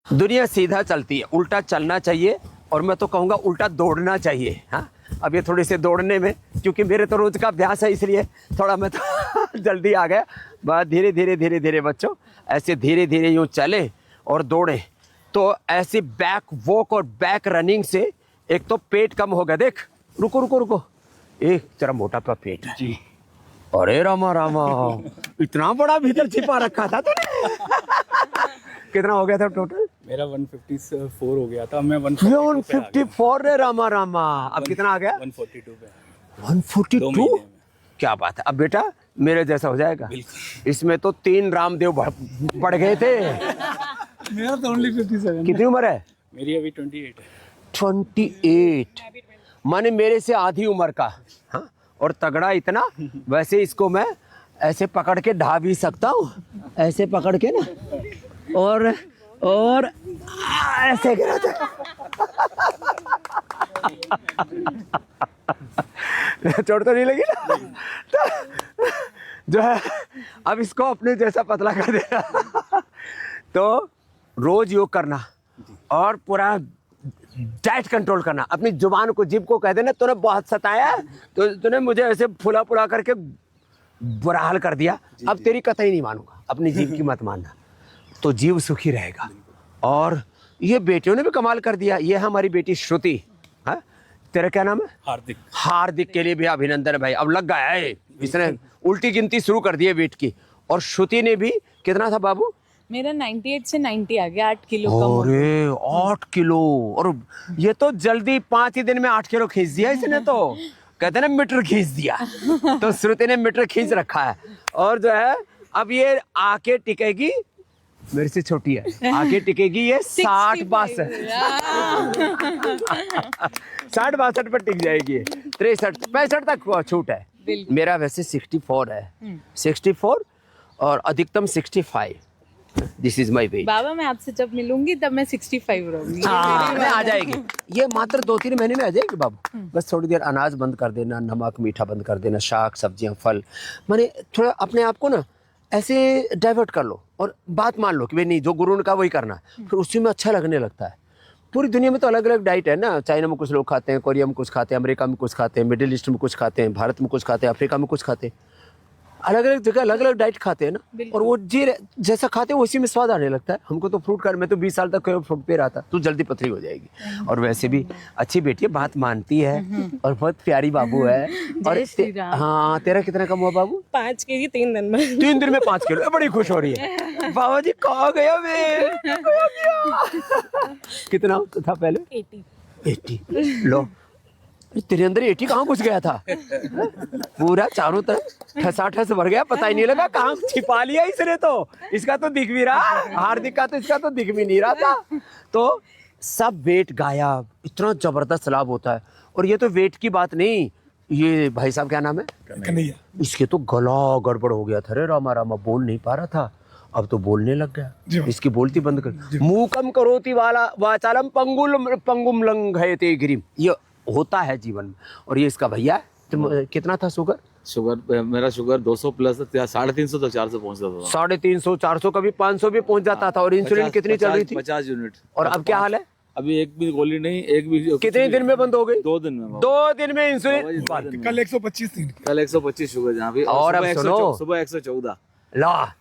दुनिया सीधा चलती है, उल्टा चलना चाहिए, और मैं तो कहूँगा उल्टा दौड़ना चाहिए। हाँ, अब ये थोड़ी से दौड़ने में, क्योंकि मेरे तो रोज का अभ्यास है, इसलिए थोड़ा मैं तो जल्दी आ गया। बस धीरे धीरे धीरे धीरे बच्चों, ऐसे धीरे धीरे यूँ चले और दौड़े, तो ऐसे बैक वॉक और बैक रनिंग से एक तो पेट कम हो गया। देख, रुको रुको रुको, एक जरा मोटा सा पेट है जी। अरे रामा रामा, इतना बड़ा भीतर छिपा रखा था तूने। कितना हो गया था टोटल? मेरा 154 हो गया था, मैं 154 रे रामा रामा। अब कितना आ गया? 142 पे। 142? क्या बात है। अब बेटा मेरे जैसा हो जाएगा। इसमें तो 3 रामदेव बढ़ गए थे। मेरा तो ओनली 57। कितनी उम्र है? मेरी अभी 28 है। 28 माने मेरे से आधी उम्र का। हाँ, और तगड़ा इतना। वैसे इसको मैं ऐसे पकड़ के ढा भी सकता हूँ, ऐसे पकड़ के ना, और ऐसे गिराते। चोट तो नहीं लगी ना? तो जो है अब इसको अपने जैसा पतला कर देना। तो रोज योग करना और पूरा डाइट कंट्रोल करना। अपनी जुबान को, जीभ को कह देना तूने बहुत सताया, तो तूने मुझे ऐसे फुला फुला करके बुरा हाल कर दिया, अब तेरी कतई नहीं मानूंगा। अपनी जीभ की मत मानना, तो जीव सुखी रहेगा। और ये बेटियों ने भी कमाल कर दिया। ये हमारी बेटी श्रुति, हाँ, तेरा क्या नाम है? हार्दिक। हार्दिक के लिए भी अभिनंदन भाई। अब लग गया है, इसने उल्टी गिनती शुरू कर दी है वेट की। और श्रुति ने भी, कितना था बाबू? मेरा 98 से 90 आ गया, 8 किलो कम हो गया। अरे 8 किलो। और ये तो जल्दी 5 ही दिन में 8 किलो खींच दिया इसने तो। कहते ना मीटर खींच दिया। तो श्रुति ने मीटर खींच रखा है। और जो है अब ये आके टिकेगी, मेरे से छोटी है, आगे टिकेगी ये 60-62। 60-62 पर टिक जाएगी। 63-65 तक छूट है। मेरा वैसे 64 है, 64 और अधिकतम 65। This is my weight. बाबा मैं आपसे जब मिलूंगी तब मैं 65 रहूंगी। मैं आ जाएगी। ये मात्र 2-3 महीने में आ जाएगी बाबू। बस थोड़ी देर अनाज बंद कर देना, नमक मीठा बंद कर देना, शाक सब्जियां फल, माने थोड़ा अपने आप को ना ऐसे डाइवर्ट कर लो और बात मान लो कि भाई नहीं, जो गुरु ने कहा वही करना है, फिर उसी में अच्छा लगने लगता है। पूरी दुनिया में तो अलग अलग डाइट है ना। चाइना में कुछ लोग खाते हैं, कोरिया में कुछ खाते हैं, अमेरिका में कुछ खाते हैं, मिडिल ईस्ट में कुछ खाते हैं, भारत में कुछ खाते हैं, अफ्रीका में कुछ खाते हैं। अलग अलग जगह अलग अलग डाइट खाते हैं ना, और वो जैसा खाते हैं उसी में स्वाद आने लगता है। हमको तो फ्रूट मैं तो 20 साल तक फ्रूट पे रहा था। तू जल्दी पतली हो जाएगी। और वैसे भी अच्छी बेटी है, बात मानती है और बहुत प्यारी बाबू है। और हाँ, तेरा कितना कम हुआ बाबू? 5 केजी 3 दिन में। 3 दिन में 5 किलो। बड़ी खुश हो रही है। बाबा जी कहाँ गया मैं? कितना था पहले? 80। लो, तेरे अंदर 80 कहाँ घुस गया था? पूरा चारों तरफ ठसाठस भर गया, पता ही नहीं लगा कहाँ छिपा लिया इसने। तो इसका तो दिख भी रहा, हार्दिक का तो इसका तो दिख भी नहीं रहा था। तो सब वेट गायब। इतना जबरदस्त लाभ होता है। और ये तो वेट की बात नहीं, ये भाई साहब क्या नाम है? कन्हैया। इसके तो गला गड़बड़ हो गया था रे रामा रामा, बोल नहीं पा रहा था, अब तो बोलने लग गया। इसकी बोलती बंद कर। मूकम करोति वाला वाचालम पंगुम लंघयते गिरिम। ये होता है जीवन में। और ये इसका भैया कितना था शुगर? मेरा शुगर 200 प्लस 350 तक 400 पहुंचता था। 350, 400, कभी 500 भी पहुंच जाता था। और इंसुलिन कितनी चल रही थी? 50 यूनिट। और अब क्या हाल है? अभी एक भी गोली नहीं, एक भी। कितने दिन में बंद हो गई? 2 दिन में। 2 दिन में इंसुलिन बंद। कल 125 थी। कल 125 शुगर जहाँ भी। और अब सुनो, सुबह 114। ला,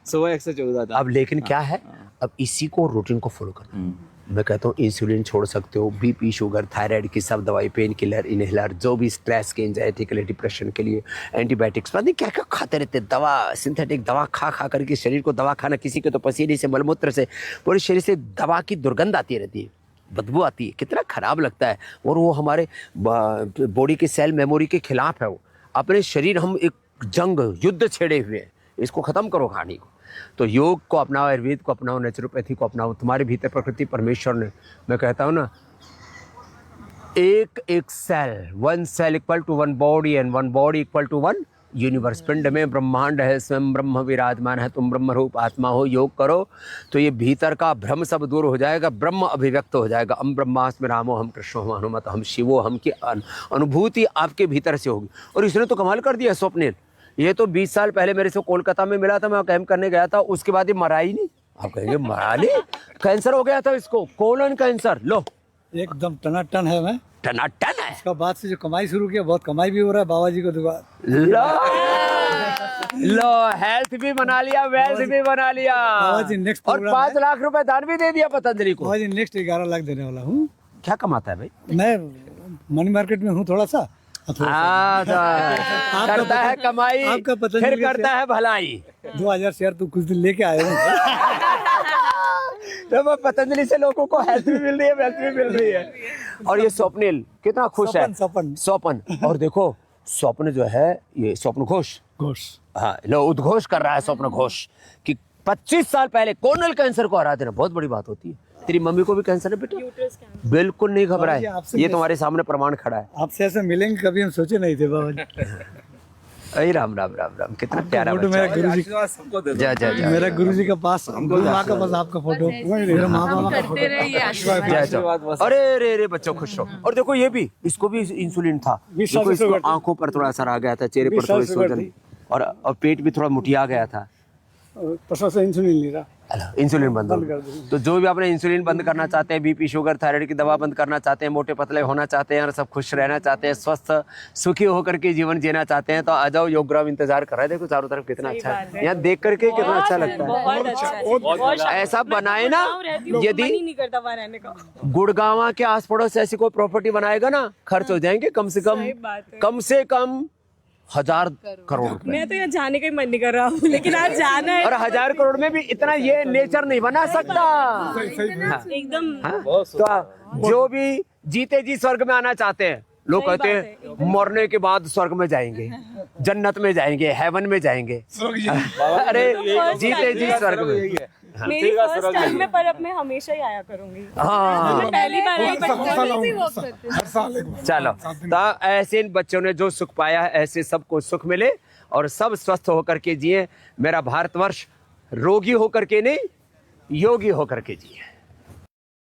सुबह 114 था। अब लेकिन क्या है, अब इसी को रूटीन को फॉलो करना। मैं कहता हूँ इंसुलिन छोड़ सकते हो, बीपी, शुगर, थायराइड की सब दवाई, पेन किलर, इनहेलर, जो भी स्ट्रेस के, एंजाइटी के लिए, डिप्रेशन के लिए, एंटीबायोटिक्स, पता नहीं क्या क्या खाते रहते। दवा, सिंथेटिक दवा खा खा करके शरीर को दवा खाना, किसी के तो पसीने से, मलमूत्र से, पूरे शरीर से दवा की दुर्गंध आती रहती है, बदबू आती है, कितना खराब लगता है। और वो हमारे बॉडी के सेल मेमोरी के खिलाफ है। वो अपने शरीर, हम एक जंग, युद्ध छेड़े हुए हैं, इसको खत्म करो कहानी को। तो योग को अपनाओ, आयुर्वेद को अपनाओ, नेचुरोपैथी को अपनाओ। तुम्हारे भीतर प्रकृति परमेश्वर ने, मैं कहता हूँ ना, एक एक cell, 1 cell equal to 1 body and 1 body equal to 1 universe. पिंड में ब्रह्मांड है, स्वयं ब्रह्म विराजमान है, तुम ब्रह्म रूप आत्मा हो। योग करो तो ये भीतर का भ्रम सब दूर हो जाएगा, ब्रह्म अभिव्यक्त हो जाएगा। हम ब्रह्मास्मि रामो हम कृष्णो हम हनुमत हम शिवो, हम की अनुभूति आपके भीतर से होगी। और इसने तो कमाल कर दिया स्वप्निल। ये तो 20 साल पहले मेरे से कोलकाता में मिला था, मैं कैंप करने गया था, उसके बाद ये मरा ही नहीं। आप कहेंगे मरा नहीं? कैंसर हो गया था इसको, कोलन कैंसर। लो एकदम टनाटन है मैं। टनाटन है। उसका बाद से जो कमाई शुरू किया, बहुत कमाई भी हो रहा है बाबा जी को दुआ। लो लो, हेल्थ भी बना लिया, वेल्थ भी बना लिया, बाबा जी नेक्स्ट और 5 लाख रुपए दान भी दे दिया पतंजलि को। बाबा जी नेक्स्ट 11 लाख देने वाला हूँ। क्या कमाता है भाई? मैं मनी मार्केट में हूँ थोड़ा सा। करता है कमाई, आपका पतंजलि फिर से- करता है भलाई। 2000 शेयर तो कुछ दिन लेके आए हूँ। तो वो पतंजलि से लोगों को हेल्थ भी मिल रही है, वेल्थ भी मिल रही है। और ये स्वप्निल कितना खुश है। स्वपन। और देखो स्वप्न जो है, ये स्वप्न घोष, हाँ लो उद्घोष कर रहा है स्वप्न घोष कि 25 साल पहले कोनल कैंसर को हरा देना बहुत बड़ी बात होती है। तेरी मम्मी को भी कैंसर है बेटा? बिल्कुल नहीं घबराए, ये तुम्हारे सामने प्रमाण खड़ा है। आपसे ऐसे मिलेंगे कभी हम सोचे नहीं थे बाबा जी। अरे राम राम राम राम, कितना प्यारा फोटो बच्चा मेरा है। गुरुजी, जा जा जा मेरा गुरुजी का पास, माँ का पास आपका फोटो, मेरा माँ बाबा का करते रहे ये आशीर्वाद। जा जा। अरे रे रे बच्चों खुश रहो। और देखो ये भी, इसको भी इंसुलिन था, 20 साल देखो से इसको शुगर थी। आंखों पर थोड़ा असर आ गया था, चेहरे 20 पर साल थोड़ी से शुगर सूजन, थी। और पेट भी थोड़ा मुटिया गया था। परसों से इंसुलिन ले रहा। इंसुलिन बंद हो बंद गया। कर दो। तो जो भी अपने इंसुलिन बंद करना चाहते हैं, बीपी शुगर थायराइड की दवा बंद करना चाहते हैं, मोटे पतले होना चाहते हैं और सब खुश रहना चाहते हैं, स्वस्थ सुखी होकर के जीवन जीना चाहते हैं, तो आ जाओ। योगग्राम इंतजार कर रहा है, देखो चारों तरफ कितना अच्छा है, यहाँ देख करके कितना अच्छा लगता है। बहुत अच्छा है। ऐसा बनाए ना, मन यदि ही नहीं करता वहाँ रहने का। गुड़गांव के आस पड़ोस ऐसी कोई प्रॉपर्टी बनाएगा ना, खर्च हो जाएंगे कम से सही बात है। कम 1000 करोड़ रुपए। मैं तो यहाँ जाने का ही मन नहीं कर रहा हूँ, लेकिन आज जाना है। और 1000 करोड़ में भी इतना ये नेचर नहीं बना सकता। एकदम हाँ? तो जो भी जीते जी स्वर्ग में आना चाहते हैं, लोग सही कहते बात हैं मरने के बाद स्वर्ग में जाएंगे, जन्नत में जाएंगे, हेवन में जाएंगे। अरे जीते जी स्वर्ग में। मेरी फर्स्ट टाइम में, पर अब मैं हमेशा ही आया करूंगी। हाँ मैं पहली बार आई, चलो, तो ऐसे इन बच्चों ने जो सुख पाया है, ऐसे सबको सुख मिले और सब स्वस्थ होकर के जिए। मेरा भारतवर्ष रोगी होकर के नहीं, योगी होकर के जिए।